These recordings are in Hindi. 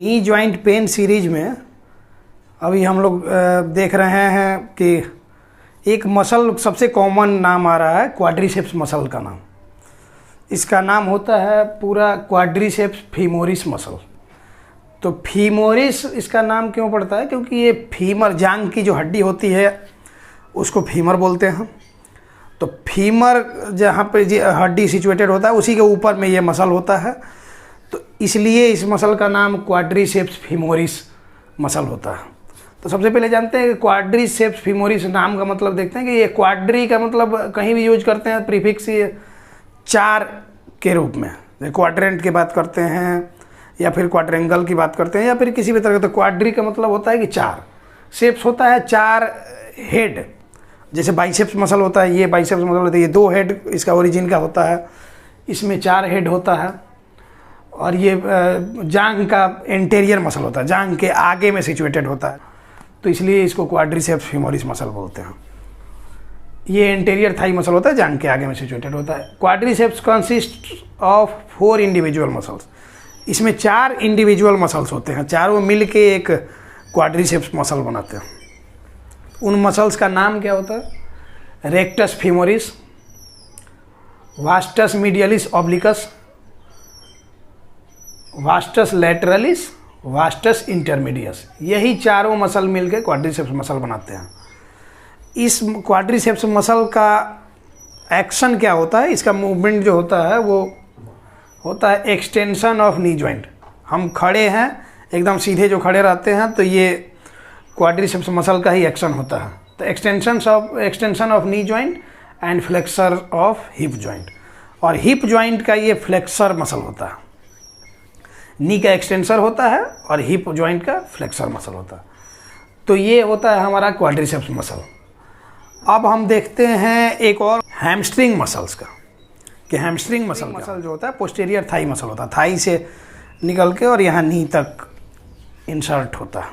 नी जॉइंट पेन सीरीज में अभी हम लोग देख रहे हैं कि एक मसल सबसे कॉमन नाम आ रहा है क्वाड्रिसेप्स मसल का नाम। इसका नाम होता है पूरा क्वाड्रिसेप्स फीमोरिस मसल। तो फीमोरिस इसका नाम क्यों पड़ता है? क्योंकि ये फीमर जांघ की जो हड्डी होती है उसको फीमर बोलते हैं। तो फीमर जहाँ पे हड्डी सिचुएटेड होता है उसी के ऊपर में ये मसल होता है, तो इसलिए इस मसल का नाम क्वाड्रिसेप्स फीमोरिस मसल होता है। तो सबसे पहले जानते हैं कि क्वाड्रिसेप्स फीमोरिस नाम का मतलब देखते हैं कि ये क्वाड्री का मतलब कहीं भी यूज करते हैं प्रीफिक्स ये चार के रूप में, क्वाड्रेंट की बात करते हैं या फिर क्वाड्रेंगल की बात करते हैं या फिर किसी भी तरह का। तो क्वाड्री का मतलब होता है कि चार, सेप्स होता है चार हेड, जैसे बाइसेप्स मसल होता है, ये बाइसेप्स मसल होता है, ये दो हेड इसका ओरिजिन का होता है, इसमें चार हेड होता है। और ये जांघ का एंटेरियर मसल होता है, जांघ के आगे में सिचुएटेड होता है, तो इसलिए इसको क्वाड्रिसेप्स फीमोरिस मसल बोलते हैं। ये एंटेरियर थाई मसल होता है, जांघ के आगे में सिचुएटेड होता है। Quadriceps consist of 4 individual muscles. इसमें 4 इंडिविजुअल मसल्स होते हैं, चारों मिल के एक क्वाड्रिसेप्स मसल बनाते हैं। उन मसल्स का नाम क्या होता है? Rectus femoris, vastus medialis obliquus, vastus lateralis, vastus intermedius. यही चारों मसल मिलकर क्वाड्रिसेप्स मसल बनाते हैं। इस क्वाड्रिसेप्स मसल का एक्शन क्या होता है? इसका मूवमेंट जो होता है वो होता है एक्सटेंशन ऑफ नी जॉइंट। हम खड़े हैं, एकदम सीधे जो खड़े रहते हैं, तो ये क्वाड्रिसेप्स मसल का ही एक्शन होता है। तो extension of knee joint and flexor of hip joint. और हिप जॉइंट का ये फ्लेक्सर मसल होता है। नी का एक्सटेंसर होता है और हिप जॉइंट का फ्लेक्सर मसल होता है। तो ये होता है हमारा क्वाड्रिसेप्स मसल। अब हम देखते हैं एक और हैमस्ट्रिंग मसल्स का, कि हैमस्ट्रिंग मसल जो होता है पोस्टीरियर थाई मसल होता है, थाई से निकल के और यहाँ नी तक इंसर्ट होता है।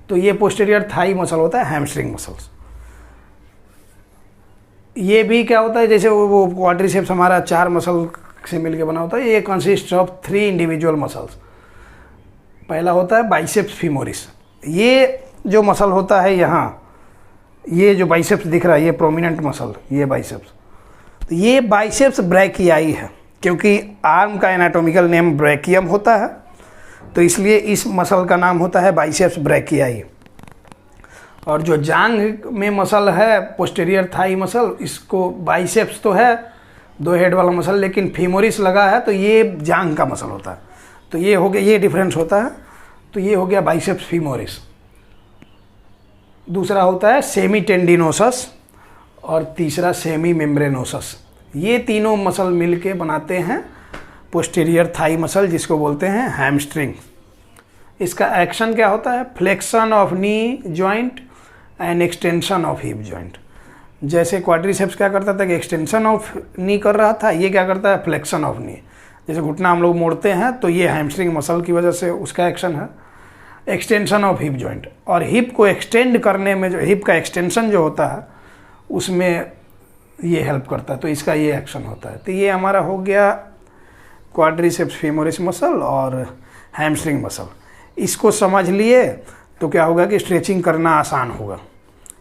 तो ये पोस्टीरियर थाई मसल होता है हैमस्ट्रिंग मसल्स। ये भी क्या होता है, जैसे वो क्वाड्रिसेप्स हमारा 4 मसल से मिलकर बना होता है, ये कंसिस्ट ऑफ 3 इंडिविजुअल मसल्स। पहला होता है बाइसेप्स फीमोरिस। ये जो मसल होता है यहाँ, ये जो बाइसेप्स दिख रहा है, ये प्रोमिनेंट मसल, ये बाइसेप्स। तो ये बाइसेप्स ब्रैकियाई है, क्योंकि आर्म का एनाटॉमिकल नेम ब्रैकियम होता है, तो इसलिए इस मसल का नाम होता है बाइसेप्स ब्रैकियाई। और जो जांघ में मसल है पोस्टीरियर थाई मसल, इसको बाइसेप्स तो है 2 हेड वाला मसल, लेकिन फीमोरिस लगा है तो ये जांघ का मसल होता है। तो ये हो गया, ये डिफरेंस होता है। तो ये हो गया बाइसेप्स फीमोरिस। दूसरा होता है सेमी टेंडिनोसस और तीसरा सेमी मेम्ब्रेनोसस। ये तीनों मसल मिलके बनाते हैं पोस्टीरियर थाई मसल, जिसको बोलते हैं हैमस्ट्रिंग। इसका एक्शन क्या होता है? Flexion of knee joint and extension of hip joint. जैसे क्वाड्रिसेप्स क्या करता था कि एक्सटेंशन ऑफ नी कर रहा था, ये क्या करता है? फ्लेक्शन ऑफ नी। जैसे घुटना हम लोग मोड़ते हैं तो ये हैमस्ट्रिंग मसल की वजह से उसका एक्शन है एक्सटेंशन ऑफ हिप जॉइंट। और हिप को एक्सटेंड करने में, जो हिप का एक्सटेंशन जो होता है उसमें ये हेल्प करता है, तो इसका ये एक्शन होता है। तो ये हमारा हो गया क्वाड्रिसेप्स फीमोरिस मसल और हैमस्ट्रिंग मसल। इसको समझ लिए तो क्या होगा कि स्ट्रेचिंग करना आसान होगा,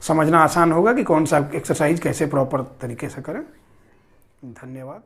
समझना आसान होगा कि कौन सा एक्सरसाइज कैसे प्रॉपर तरीके से करें। धन्यवाद।